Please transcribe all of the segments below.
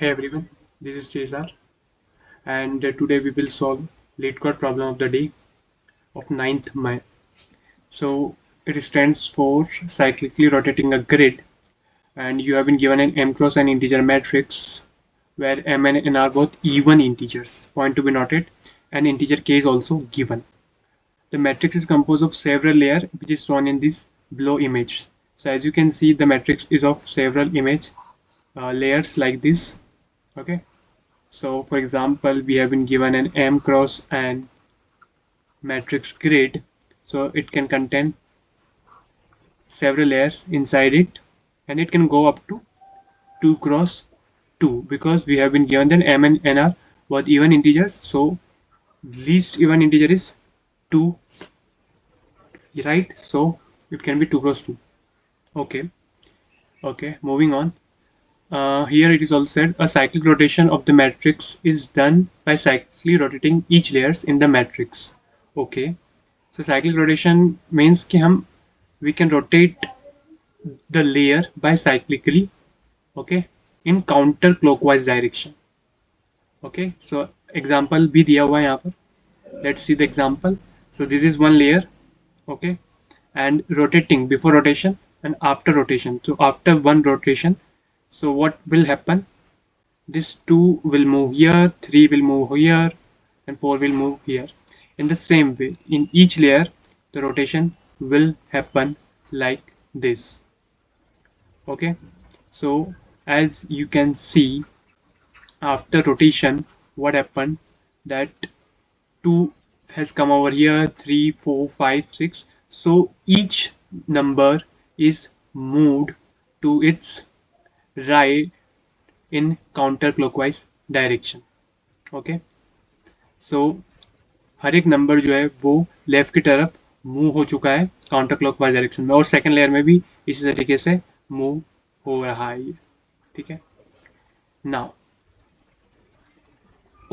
Hey everyone, this is Cesar, and today we will solve lead code problem of the day of 9th May. So it stands for cyclically rotating a grid, and you have been given an m cross n integer matrix where m and n are both even integers. Point to be noted, and integer k is also given. The matrix is composed of several layers, which is shown in this below image. So as you can see, the matrix is of several image layers like this. Okay. So for example, we have been given an m cross n matrix grid, so it can contain several layers inside it, and it can go up to 2 cross 2 because we have been given that m and n are both even integers, so least even integer is 2, right? So it can be 2 cross 2. Okay, moving on. Here it is also said a cyclic rotation of the matrix is done by cyclically rotating each layers in the matrix. Okay, so cyclic rotation means कि हम we can rotate the layer by cyclically, okay, in counter clockwise direction. Okay, so example भी दिया हुआ है यहाँ पर. Let's see the example. So this is one layer, okay, and rotating before rotation and after rotation. So after one rotation, so what will happen? This 2 will move here, 3 will move here, and 4 will move here. In the same way, in each layer, the rotation will happen like this. Okay, so as you can see, after rotation, what happened? That 2 has come over here, 3, 4, 5, 6. So each number is moved to its right in counterclockwise direction. Okay, so हर एक number जो है वो left की तरफ move हो चुका है counter clockwise direction में, और सेकंड लेयर में भी इसी तरीके से मूव हो रहा है ये. ठीक है. Now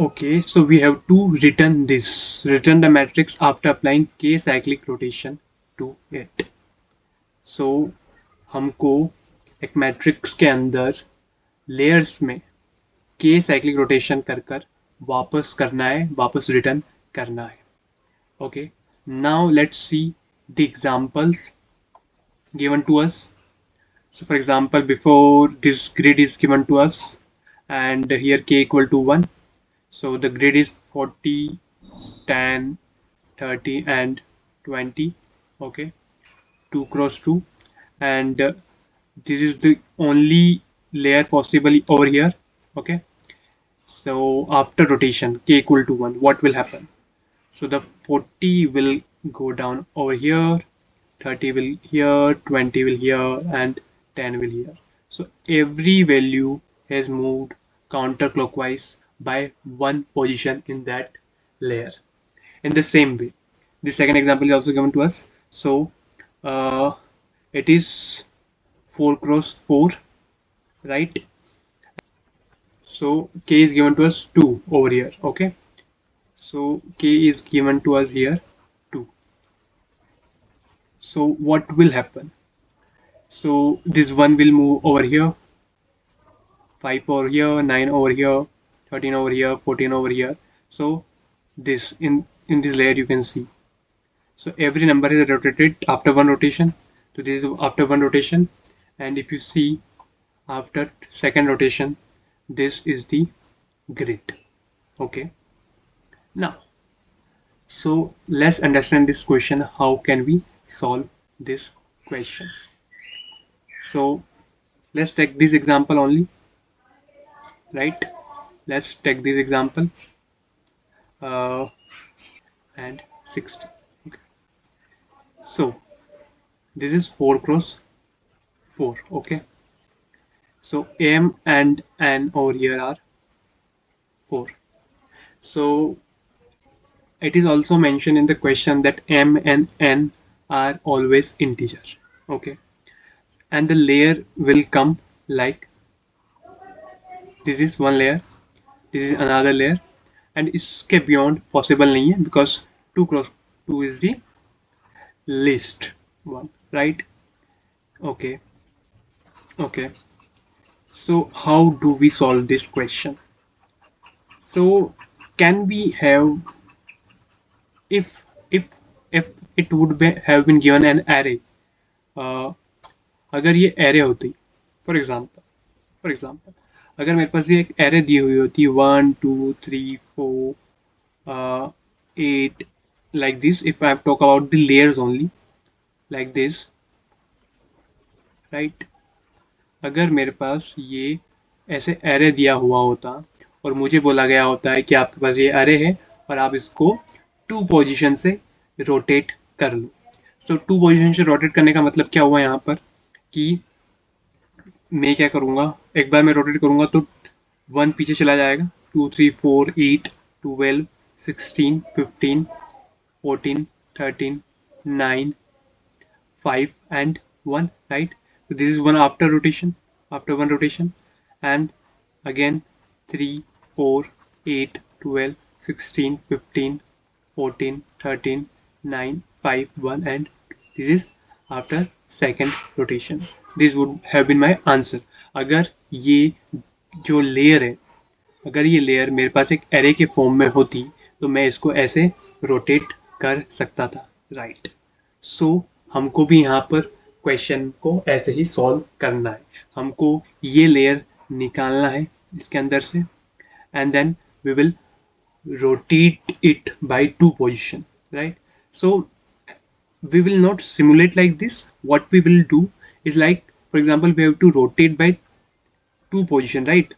okay, so we have to return the matrix after applying k cyclic rotation to it. So हमको एक मैट्रिक्स के अंदर लेयर्स में k साइक्लिक रोटेशन कर कर वापस करना है, वापस रिटर्न करना है. Okay, now let's see the examples given to us. So for example, before this grid is given to us and here k equal to 1, so the grid is 40, 10, 30 and 20. Okay, 2 cross 2, and this is the only layer possible over here. Okay, so after rotation k equal to 1, what will happen? So the 40 will go down over here, 30 will here, 20 will here, and 10 will here. So every value has moved counterclockwise by one position in that layer. In the same way, the second example is also given to us. So it is 4 cross 4, right? So k is given to us 2 over here. Okay, so k is given to us here 2. So what will happen? So this 1 will move over here, 5 over here, 9 over here, 13 over here, 14 over here. So this in this layer you can see. So every number is rotated after one rotation. So this is after one rotation, and if you see after second rotation, this is the grid. Okay, now so let's understand this question. How can we solve this question? So let's take this example only, right? Let's take this example and 60. Okay, so this is 4 cross 4. Okay, so m and n over here are 4. So it is also mentioned in the question that m and n are always integer. Okay, and the layer will come like this is one layer, this is another layer, and इसके beyond possible नहीं है because 2 cross 2 is the least one, right? Okay, okay, So how do we solve this question? So can we have, if if if it would be, have been given an array, uh, अगर ये array होती, for example अगर मेरे पास ये एक array दी हुई होती 1 2 3 4 8 like this, if I talk about the layers only, like this, right? अगर मेरे पास ये ऐसे array दिया हुआ होता और मुझे बोला गया होता है कि आपके पास ये array है और आप इसको 2 पोजीशन से रोटेट कर लो। सो 2 पोजीशन से रोटेट करने का मतलब क्या हुआ यहाँ पर कि मैं क्या करूँगा, एक बार मैं रोटेट करूँगा तो 1 पीछे चला जाएगा, 2 3 4 8 12 16 15 14 13 9 5 and 1, right? So this is one after rotation, after one rotation, and again 3 4 8 12 16 15 14 13 9 5 1, and this is after second rotation. This would have been my answer. अगर ये जो लेयर है, अगर ये लेयर मेरे पास एक एरे के फॉर्म में होती तो मैं इसको ऐसे रोटेट कर सकता था, राइट? सो हमको भी यहाँ पर क्वेश्चन को ऐसे ही सॉल्व करना है। हमको ये लेयर निकालना है इसके अंदर से, and then we will rotate it by 2 position, right? So we will not simulate like this. What we will do is, like for example, we have to rotate by 2 position, right?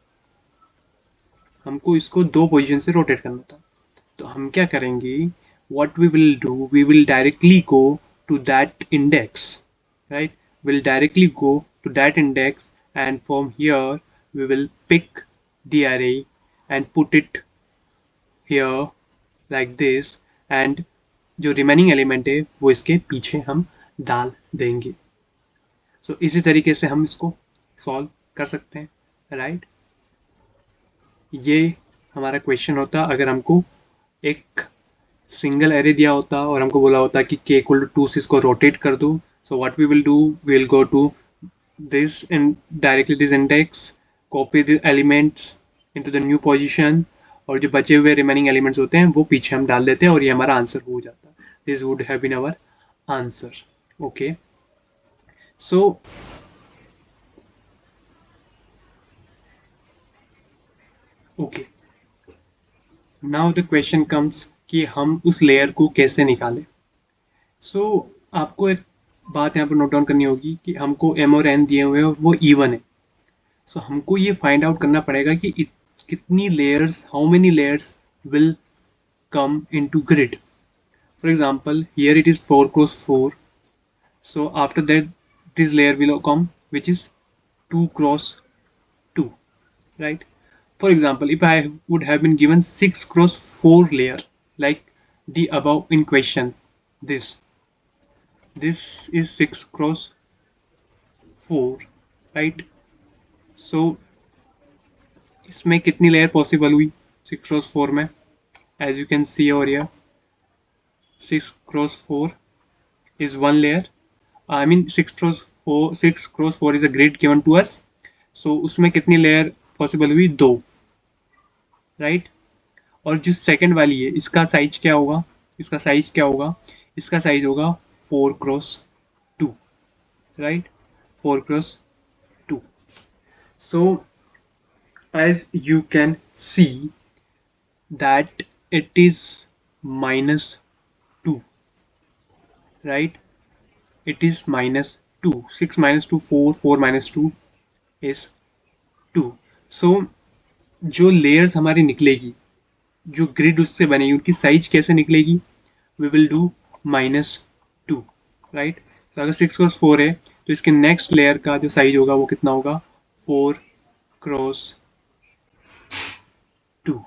हमको इसको 2 position से rotate करना था, तो हम क्या करेंगे, what we will do, we will directly go to that index, right? We'll directly go to that index, and from here we will pick the array and put it here like this, and जो remaining element है वो इसके पीछे हम डाल देंगे। सो इसी तरीके से हम इसको सॉल्व कर सकते हैं, राइट? ये हमारा क्वेश्चन होता अगर हमको एक सिंगल एरे दिया होता और हमको बोला होता कि k इक्वल टू 2 से इसको रोटेट कर दो। So what we will do, we will go to this end directly this index, copy the elements into the new position, और जो बचे हुए रिमेनिंग एलिमेंट्स होते हैं वो पीछे हम डाल देते हैं और ये हमारा आंसर हो जाता है। This would have been our answer. Okay, so okay, now the question comes कि हम उस लेयर को कैसे निकालें। सो आपको एक बात यहाँ पर नोट डाउन करनी होगी कि हमको m और n दिए हुए हैं और वो इवन है। सो हमको ये फाइंड आउट करना पड़ेगा कि कितनी layers, how many layers will come into grid. For example, here it is 4 cross 4. So after that, this layer will come, which is 2 cross 2, right? For example, if I would have been given 6 cross 4 layer, like the above in question, this is 6 cross 4, right? So इसमें कितनी layer possible हुई 6 cross 4 में? As you can see over here, 6 cross 4 is one layer. I mean 6 cross 4 is a grid given to us. So उसमें कितनी layer possible हुई? 2, right? और जो second वाली है इसका साइज क्या होगा? इसका साइज क्या होगा? इसका साइज होगा 4 cross 2, right? 4 cross 2. So as you can see that it is -2, right? It is -2. 6 minus 2 4, 4 minus 2 is 2. So जो लेयर्स हमारी निकलेगी, जो ग्रिड उससे बनेगी, उनकी साइज कैसे निकलेगी? We will do -2, right? तो अगर 6 क्रॉस 4 है तो इसके नेक्स्ट लेयर का जो साइज होगा वो कितना होगा? 4 cross 2,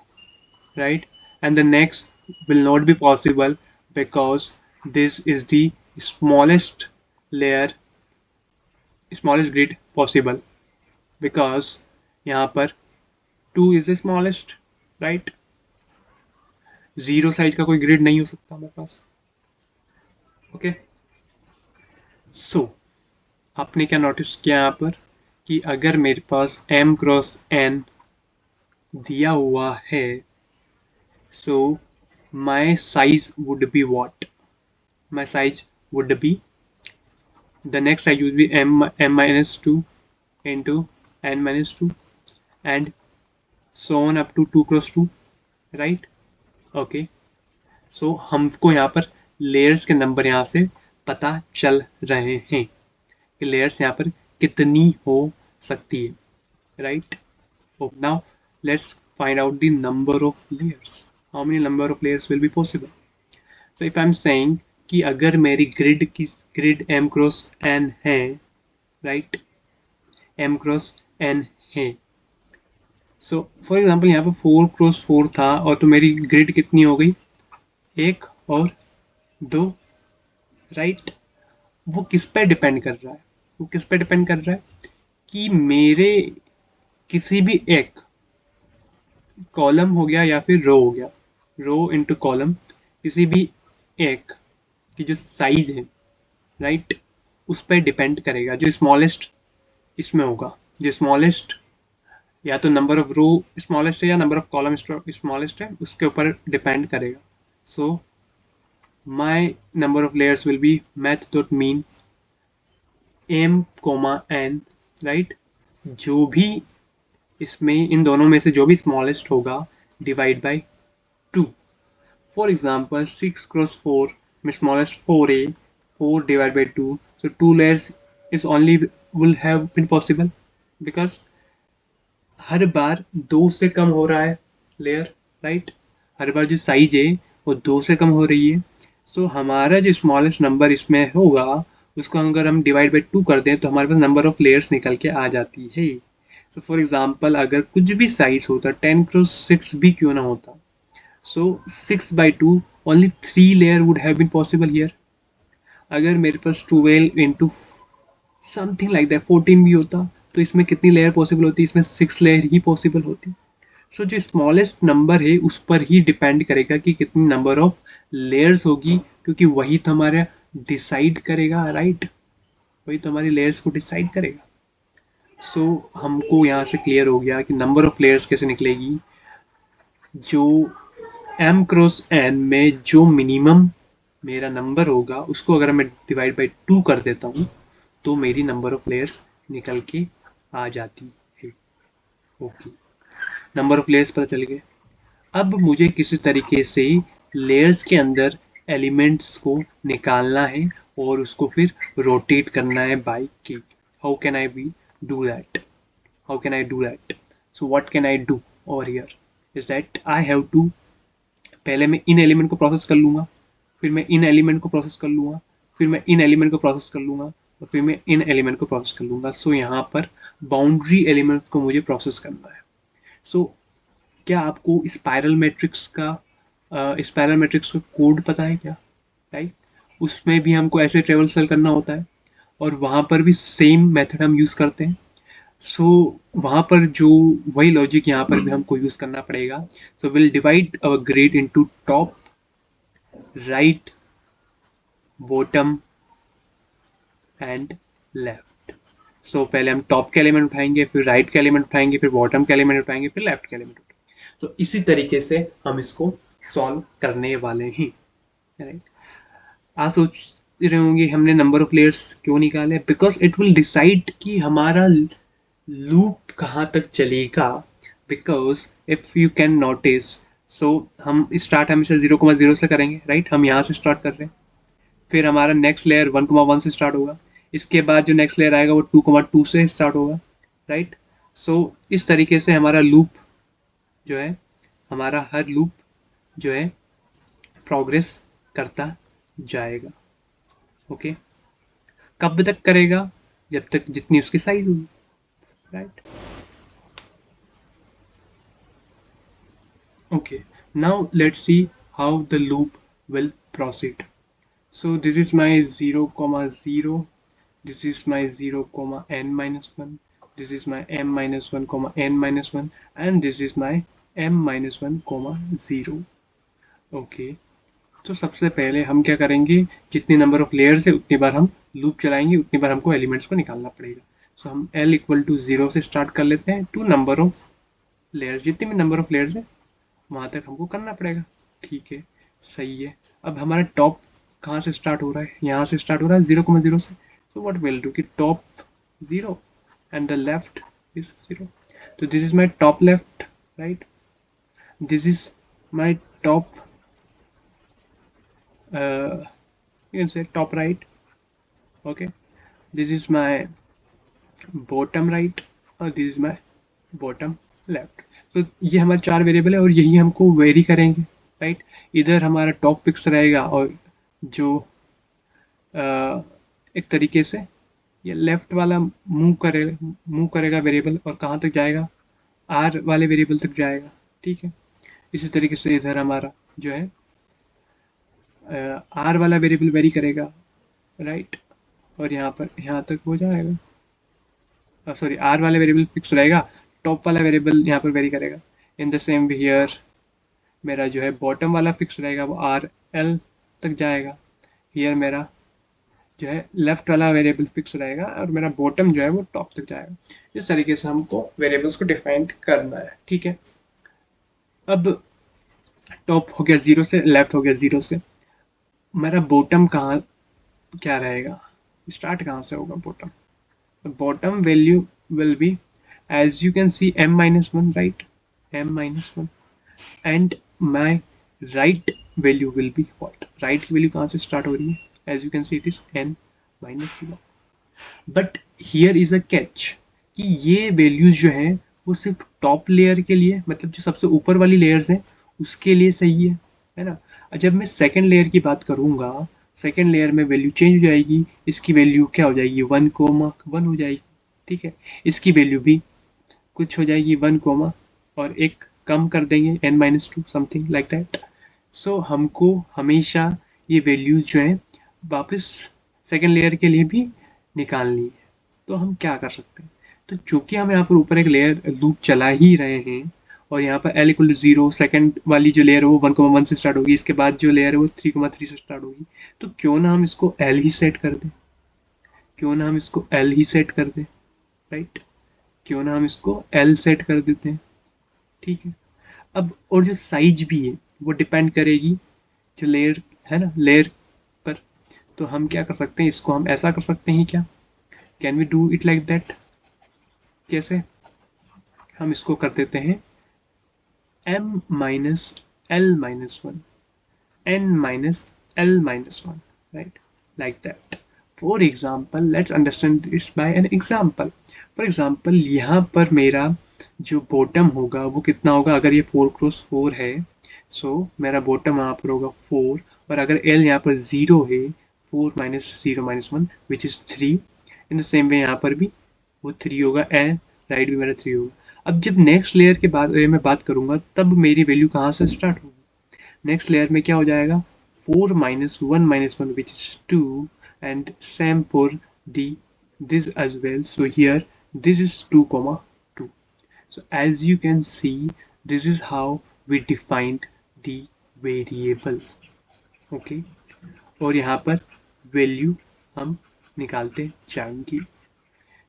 right? And the next will not be possible because this is the smallest layer, smallest grid possible, because यहाँ पर 2 is the smallest, right? 0 size का कोई ग्रिड नहीं हो सकता हमारे पास। ओके, सो आपने क्या नोटिस किया यहाँ पर कि अगर मेरे पास m क्रॉस n दिया हुआ है, so my size would be what? My size would be, the next size would be m minus 2 into n minus 2 and so on up to 2 cross 2, right? Okay. So हमको यहाँ पर layers के number यहाँ से पता चल रहे हैं कि लेयर्स यहाँ पर कितनी हो सकती है, right? Oh, now let's find out the number of layers. How many number of layers will be possible? So if I'm saying कि अगर मेरी ग्रिड m क्रॉस n है, right? m क्रॉस n है, सो फॉर एग्जाम्पल यहाँ पे 4 cross 4 था और तो मेरी ग्रिड कितनी हो गई, 1 और 2, राइट? वो किस पे डिपेंड कर रहा है? वो किस पे डिपेंड कर रहा है कि मेरे किसी भी एक कॉलम हो गया या फिर रो हो गया, रो इनटू कॉलम, किसी भी एक की जो साइज है, राइट, उस पर डिपेंड करेगा। जो स्मॉलेस्ट इसमें होगा, जो स्मॉलेस्ट या तो नंबर ऑफ रो स्मॉलेस्ट है या नंबर ऑफ कॉलम स्मॉलेस्ट है, उसके ऊपर डिपेंड करेगा। So my number of layers will be math dot mean m, n, right? जो भी इसमें इन दोनों में से जो भी स्मॉलेस्ट होगा divide by 2। For example 6 cross 4 में smallest 4a, 4 divide by 2, so 2 layers is only will have been possible because हर बार 2 से कम हो रहा है लेयर, राइट? हर बार जो साइज है वो 2 से कम हो रही है। सो हमारा जो स्मॉलेस्ट नंबर इसमें होगा उसको अगर हम डिवाइड बाई 2 कर दें तो हमारे पास नंबर ऑफ लेयर्स निकल के आ जाती है। सो फॉर एग्जाम्पल अगर कुछ भी साइज होता, 10 क्रॉस 6 भी क्यों ना होता, so 6/2 only 3 layer would have been possible here. अगर मेरे पास 12 इंटू समथिंग लाइक दैट 14 भी होता तो इसमें कितनी लेयर पॉसिबल होती? इसमें 6 लेयर ही पॉसिबल होती। सो जो स्मॉलेस्ट नंबर है उस पर ही डिपेंड करेगा कि कितनी नंबर ऑफ लेयर्स होगी, क्योंकि वही तो हमारा डिसाइड करेगा, राइट? वही तो हमारी लेयर्स को डिसाइड करेगा। सो हमको यहाँ से क्लियर हो गया कि नंबर ऑफ लेयर्स कैसे निकलेगी। जो m क्रॉस n में जो मिनिमम मेरा नंबर होगा उसको अगर मैं डिवाइड बाई 2 कर देता हूँ तो मेरी नंबर ऑफ लेयर्स निकल के आ जाती है। ओके, नंबर ऑफ लेयर्स पता चल गए। अब मुझे किसी तरीके से लेयर्स के अंदर एलिमेंट्स को निकालना है और उसको फिर रोटेट करना है बाय की। How can I be do that? How can I do that? So what can I do over here is that I have to, पहले मैं इन एलिमेंट को प्रोसेस कर लूँगा, फिर मैं इन एलिमेंट को प्रोसेस कर लूँगा, फिर मैं इन एलिमेंट को प्रोसेस कर लूँगा और फिर मैं इन एलिमेंट को प्रोसेस कर लूँगा। सो यहाँ पर बाउंड्री एलिमेंट को मुझे प्रोसेस करना है। सो क्या आपको स्पाइरल मैट्रिक्स का कोड पता है क्या? राइट, उसमें भी हमको ऐसे ट्रेवल सेल करना होता है और वहाँ पर भी सेम मेथड हम यूज़ करते हैं। सो वहाँ पर जो वही लॉजिक यहाँ पर भी हमको यूज़ करना पड़ेगा। So will divide our grid into top, right, bottom and left. So पहले हम टॉप के एलिमेंट उठाएंगे, फिर राइट के एलिमेंट उठाएंगे, फिर बॉटम के एलिमेंट उठाएंगे, फिर लेफ्ट के एलिमेंट उठाएंगे। तो इसी तरीके से हम इसको सॉल्व करने वाले हैं, राइट? आप सोच रहे होंगे हमने नंबर ऑफ लेयर्स क्यों निकाले? बिकॉज इट विल डिसाइड कि हमारा लूप कहाँ तक चलेगा। Because if you can notice, so हम स्टार्ट हमेशा 0,0 से करेंगे, राइट? हम यहाँ से स्टार्ट कर रहे हैं, फिर हमारा नेक्स्ट लेयर 1,1 से स्टार्ट होगा, इसके बाद जो नेक्स्ट लेयर आएगा वो 2,2 से स्टार्ट होगा, राइट? सो इस तरीके से हमारा लूप जो है, हमारा हर लूप जो है प्रोग्रेस करता जाएगा। ओके, कब तक करेगा? जब तक जितनी उसकी साइज होगी, right? Okay, now let's see how the loop will proceed. So this is my 0,0, this is my 0,n minus 1, this is my m minus 1, n minus 1, and this is my m minus 1, 0. Okay, तो सबसे पहले हम क्या करेंगे, जितनी number of layers है उतनी बार हम लूप चलाएंगे, उतनी बार हमको एलिमेंट्स को निकालना पड़ेगा। सो हम l इक्वल टू 0 से स्टार्ट कर लेते हैं टू नंबर ऑफ लेयर्स, जितने भी नंबर ऑफ लेयर्स है वहाँ तक हमको करना पड़ेगा। ठीक है, सही है। अब हमारा टॉप कहाँ से स्टार्ट हो रहा है, यहाँ से स्टार्ट हो रहा है 0,0 से। तो व्हाट विल डू कि top 0 and the left is 0। तो this is my top left, right, this is my top you can say top right, okay, this is my bottom right और this is my bottom left। तो ये हमारे 4 variable है और यही हमको very करेंगे, राइट। इधर हमारा टॉप फिक्स रहेगा और जो एक तरीके से ये लेफ्ट वाला मूव करेगा वेरिएबल और कहाँ तक जाएगा, आर वाले वेरिएबल तक जाएगा। ठीक है, इसी तरीके से इधर हमारा जो है आर वाला वेरिएबल वेरी करेगा, राइट, और यहाँ पर यहाँ तक हो जाएगा। सॉरी, आर वाला वेरिएबल फिक्स रहेगा, टॉप वाला वेरिएबल यहाँ पर वेरी करेगा। In the same way here मेरा जो है बॉटम वाला फिक्स रहेगा, वो आर एल तक जाएगा। हियर मेरा जो है लेफ्ट वाला वेरिएबल फिक्स रहेगा और मेरा बॉटम जो है वो टॉप तक जाएगा। इस तरीके से हमको वेरिएबल्स को डिफाइन करना है। ठीक है, अब टॉप हो गया 0 से, लेफ्ट हो गया 0 से, मेरा बॉटम कहाँ क्या रहेगा, स्टार्ट कहाँ से होगा bottom. Bottom value will be as you can see m-1, right, m-1, and my right value will be what, right की वैल्यू कहाँ से स्टार्ट हो रही है, as you can see it is n-1। But here is a catch कि ये values जो हैं वो सिर्फ टॉप लेयर के लिए, मतलब जो सबसे ऊपर वाली लेयर्स हैं उसके लिए सही है ना। जब मैं सेकंड लेयर की बात करूँगा, सेकंड लेयर में वैल्यू चेंज हो जाएगी, इसकी वैल्यू क्या हो जाएगी 1,1 हो जाएगी। ठीक है, इसकी वैल्यू भी कुछ हो जाएगी 1, और एक कम कर देंगे n-2 समथिंग लाइक दैट। सो हमको हमेशा ये वैल्यूज जो हैं वापस सेकंड लेयर के लिए भी निकालनी है। तो हम क्या कर सकते हैं, तो चूंकि हम यहाँ पर ऊपर एक लेयर लूप चला ही रहे हैं और यहाँ पर l इक्वल टू 0, सेकेंड वाली जो लेयर है वो 1,1 से स्टार्ट होगी, इसके बाद जो लेयर है वो 3,3 से स्टार्ट होगी। तो क्यों ना हम इसको l ही सेट कर दें, क्यों ना हम इसको l ही सेट कर दें, राइट, क्यों ना हम इसको l सेट कर देते हैं। ठीक है, अब और जो साइज भी है वो डिपेंड करेगी जो लेयर है ना, लेयर पर। तो हम क्या कर सकते हैं, इसको हम ऐसा कर सकते हैं क्या, can we do it like that, कैसे, हम इसको कर देते हैं m-l-1, n-l-1, right, like that। For example, let's understand this by an example। For example, यहाँ पर मेरा जो बॉटम होगा वो कितना होगा, अगर ये 4x4 है, सो मेरा बॉटम यहाँ पर होगा 4, और अगर l यहाँ पर 0 है, 4 - 0 - 1 which is 3। In the same way यहाँ पर भी वो 3 होगा एंड राइट भी मेरा 3 होगा। अब जब नेक्स्ट लेयर के बारे में बात करूंगा तब मेरी वैल्यू कहाँ से स्टार्ट होगी, नेक्स्ट लेयर में क्या हो जाएगा 4 - 1 - 1 which is 2, and same for the this as well। So here this is 2,2। So as you can see, this is how we defined the variable, okay, और यहाँ पर वैल्यू हम निकालते जाएंगे।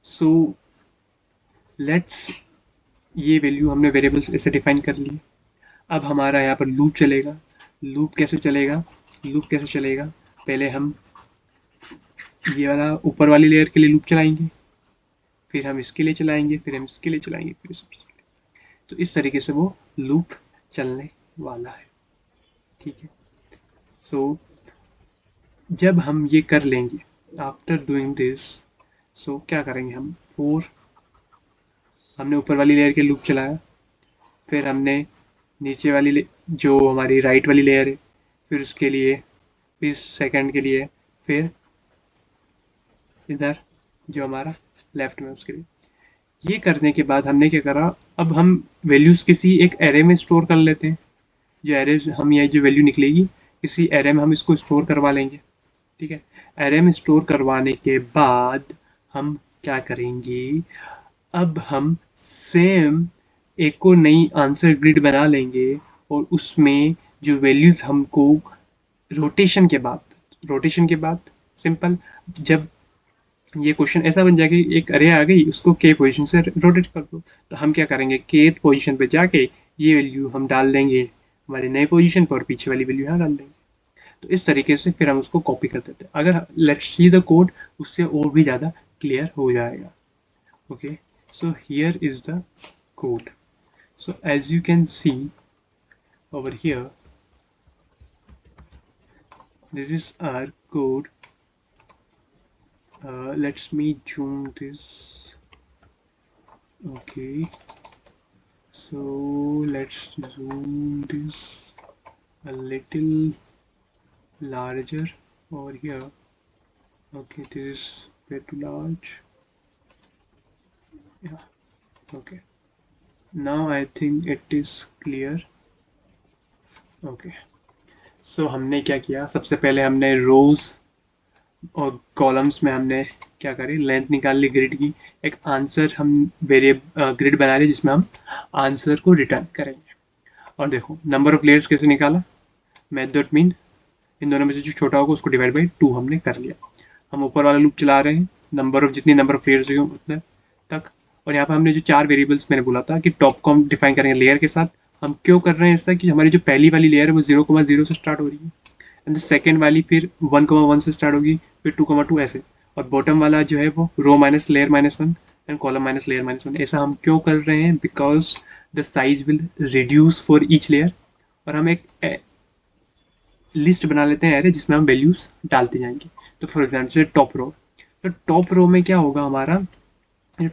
So लेट्स, ये वैल्यू हमने वेरिएबल्स ऐसे define कर ली। अब हमारा यहाँ पर लूप चलेगा। लूप कैसे चलेगा, लूप कैसे चलेगा, पहले हम ये वाला ऊपर वाली लेयर के लिए लूप चलाएंगे, फिर हम इसके लिए चलाएंगे, फिर हम इसके लिए चलाएंगे, फिर इसके लिए। तो इस तरीके से वो लूप चलने वाला है। ठीक है, सो जब हम ये कर लेंगे, आफ्टर डूइंग दिस, सो क्या करेंगे हम, 4 हमने ऊपर वाली लेयर के लूप चलाया, फिर हमने नीचे वाली जो हमारी राइट वाली लेयर है, फिर उसके लिए, फिर सेकंड के लिए, फिर इधर जो हमारा लेफ्ट में उसके लिए। ये करने के बाद हमने क्या करा, अब हम वैल्यूज किसी एक एरे में स्टोर कर लेते हैं। जो एरे हम ये जो वैल्यू निकलेगी किसी एरे में हम इसको स्टोर करवा लेंगे। ठीक है, एरे में स्टोर करवाने के बाद हम क्या करेंगे, अब हम सेम एक और नई आंसर ग्रिड बना लेंगे और उसमें जो वैल्यूज हमको रोटेशन के बाद सिंपल, जब ये क्वेश्चन ऐसा बन जाएगा कि एक अरे आ गई, उसको के पोजीशन से रोटेट कर दो। तो हम क्या करेंगे, के पोजीशन पे जाके ये वैल्यू हम डाल देंगे हमारी नए पोजीशन पर और पीछे वाली वैल्यू यहाँ डाल देंगे। तो इस तरीके से फिर हम उसको कॉपी कर देते हैं। अगर लेट्स सी द कोड, उससे और भी ज़्यादा क्लियर हो जाएगा। Okay, so here is the code. So as you can see over here, this is our code. Let me zoom this. Okay, so let's zoom this a little larger over here. Okay, this is way too large. Yeah, okay, now I think it is clear. Okay, so हमने क्या किया, सबसे पहले हमने रोज और columns में हमने क्या करी, लेंथ निकाल ली ग्रिड की। एक आंसर हम ग्रिड बना रहे जिसमें हम आंसर को रिटर्न करेंगे। और देखो नंबर ऑफ लेयर्स कैसे निकाला, मेथड मीन इन दोनों में से जो छोटा होगा उसको डिवाइड बाई 2 हमने कर लिया। हम ऊपर वाला लूप चला रहे हैं, जितनी नंबर ऑफ लेयर्स होगी उतने तक। और यहाँ पर हमने जो 4 वेरिएबल्स मैंने बोला था कि टॉप को हम डिफाइन करेंगे लेयर के साथ। हम क्यों कर रहे हैं ऐसा, कि हमारी जो पहली वाली लेयर है वो 0,0 से स्टार्ट हो रही है, एंड सेकेंड वाली फिर 1,1 से स्टार्ट होगी, फिर 2,2 ऐसे। और बॉटम वाला जो है वो row minus layer -1 and column minus layer -1। ऐसा हम क्यों कर रहे हैं, because the size will reduce for each layer. और हम एक लिस्ट बना लेते हैं एरे जिसमें हम वैल्यूज डालते जाएंगे। तो फॉर एग्जाम्पल टॉप रो, तो टॉप रो में क्या होगा, हमारा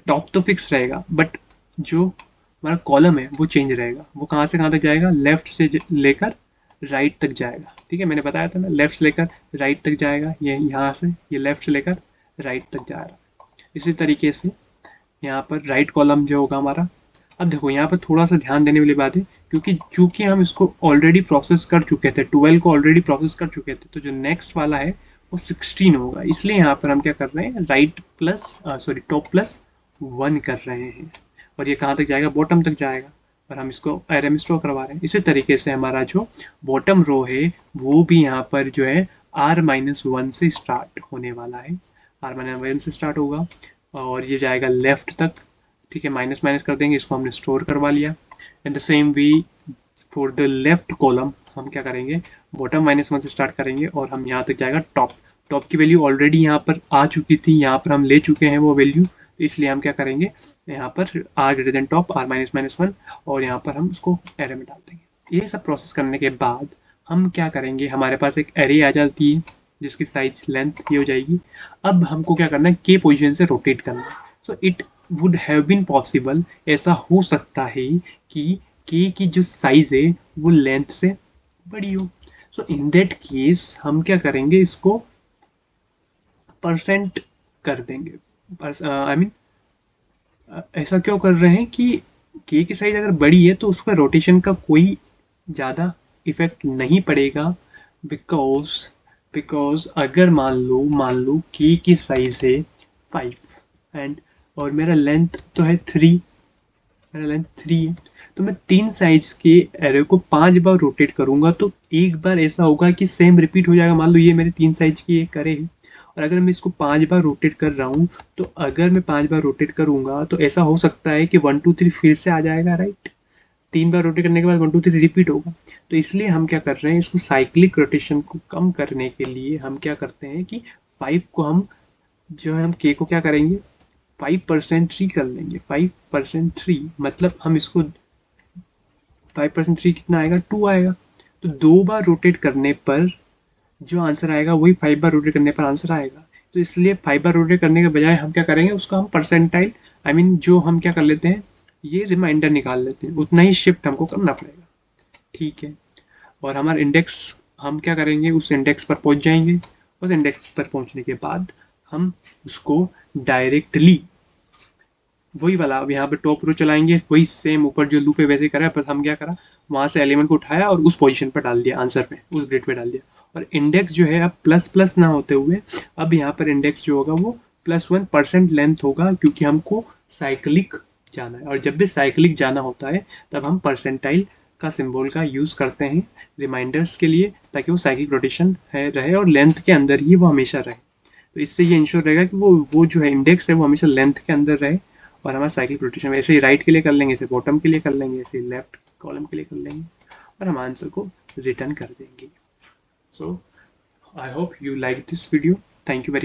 टॉप तो फिक्स रहेगा, बट जो हमारा कॉलम है वो चेंज रहेगा। वो कहाँ से कहाँ तक जाएगा, लेफ्ट से लेकर राइट तक जाएगा। ठीक है, मैंने बताया था ना, लेफ्ट से लेकर राइट तक जाएगा। ये यहाँ से ये लेफ्ट से लेकर राइट तक जाएगा। इसी तरीके से यहाँ पर राइट कॉलम जो होगा हमारा। अब देखो यहाँ पर थोड़ा सा ध्यान देने वाली बात है, क्योंकि चूंकि हम इसको ऑलरेडी प्रोसेस कर चुके थे, 12 को ऑलरेडी प्रोसेस कर चुके थे, तो जो नेक्स्ट वाला है वो 16 होगा। इसलिए यहाँ पर हम क्या कर रहे हैं, टॉप प्लस 1 कर रहे हैं। और ये कहाँ तक जाएगा, बॉटम तक जाएगा। और हम इसको एरे में स्टोर करवा रहे हैं। इसी तरीके से हमारा जो बॉटम रो है वो भी यहाँ पर जो है r-1 से स्टार्ट होने वाला है। r-1 से स्टार्ट होगा और ये जाएगा लेफ्ट तक। ठीक है, माइनस माइनस कर देंगे, इसको हमने स्टोर करवा लिया। And the same way for the left column हम क्या करेंगे, बॉटम -1 से स्टार्ट करेंगे और हम यहाँ तक जाएगा टॉप। टॉप की वैल्यू ऑलरेडी यहाँ पर आ चुकी थी, यहाँ पर हम ले चुके हैं वो वैल्यू, इसलिए हम क्या करेंगे, यहाँ पर r टॉप r-1 और यहाँ पर हम उसको एरे में डाल देंगे। ये सब प्रोसेस करने के बाद हम क्या करेंगे, हमारे पास एक एरे आ जाती है जिसकी साइज लेंथ ये हो जाएगी। अब हमको क्या करना है, के पोजीशन से रोटेट करना है। So it would have been possible, ऐसा हो सकता है कि के की जो साइज है वो लेंथ से बड़ी हो। सो इन दैट केस हम क्या करेंगे, इसको परसेंट कर देंगे। ऐसा क्यों कर रहे हैं कि के की साइज अगर बड़ी है तो उस पर रोटेशन का कोई ज़्यादा इफेक्ट नहीं पड़ेगा। बिकॉज अगर मान लो के की साइज है 5 एंड और मेरा लेंथ तो है 3, मेरा लेंथ 3 है, तो मैं 3 साइज के एरे को 5 बार रोटेट करूंगा तो एक बार ऐसा होगा कि सेम रिपीट हो जाएगा। मान लो ये मेरे 3 साइज की एक एरे है और अगर मैं इसको 5 बार रोटेट कर रहा हूँ, तो अगर मैं 5 बार रोटेट करूंगा तो ऐसा हो सकता है कि 1 2 3 फिर से आ जाएगा, राइट। 3 बार रोटेट करने के बाद 1 2 3 रिपीट होगा। तो इसलिए हम क्या कर रहे हैं, इसको साइक्लिक रोटेशन को कम करने के लिए हम क्या करते हैं कि 5 को हम जो है, हम के को क्या करेंगे, 5% 3 कर लेंगे। 5% 3 मतलब हम इसको 5% 3 कितना आएगा, 2 आएगा। तो 2 बार रोटेट करने पर जो आंसर आएगा वही 5 बार रोटेट करने पर आंसर आएगा। तो इसलिए 5 बार रोटेट करने के बजाय हम क्या करेंगे, उसका हम परसेंटाइल जो हम क्या कर लेते हैं, ये रिमाइंडर निकाल लेते हैं, उतना ही शिफ्ट हमको करना पड़ेगा। ठीक है, और हमारा इंडेक्स हम क्या करेंगे, उस इंडेक्स पर पहुंच जाएंगे। उस इंडेक्स पर पहुंचने के बाद हम उसको डायरेक्टली वही वाला, अब यहाँ पे टॉप रो चलाएंगे, वही सेम ऊपर जो लूप है वैसे करा, पर हम क्या करा, वहां से एलिमेंट को उठाया और उस पोजीशन पर डाल दिया, आंसर में उस ग्रिड पे डाल दिया। और इंडेक्स जो है अब प्लस प्लस ना होते हुए अब यहाँ पर इंडेक्स जो होगा वो +1% लेंथ होगा, क्योंकि हमको साइक्लिक जाना है। और जब भी साइक्लिक जाना होता है तब हम परसेंटाइल का सिंबल का यूज करते हैं रिमाइंडर्स के लिए, ताकि वो साइक्लिक रोटेशन है रहे और लेंथ के अंदर ही वो हमेशा रहे। तो इससे ये इंश्योर रहेगा कि वो जो है इंडेक्स है वो हमेशा लेंथ के अंदर रहे, और हमारा साइक्लिक रोटेशन वैसे ही राइट के लिए कर लेंगे, ऐसे बॉटम के लिए कर लेंगे, ऐसे लेफ्ट कॉलम के लिए कर लेंगे, और हम आंसर को रिटर्न कर देंगे. So I hope you like this video. Thank you very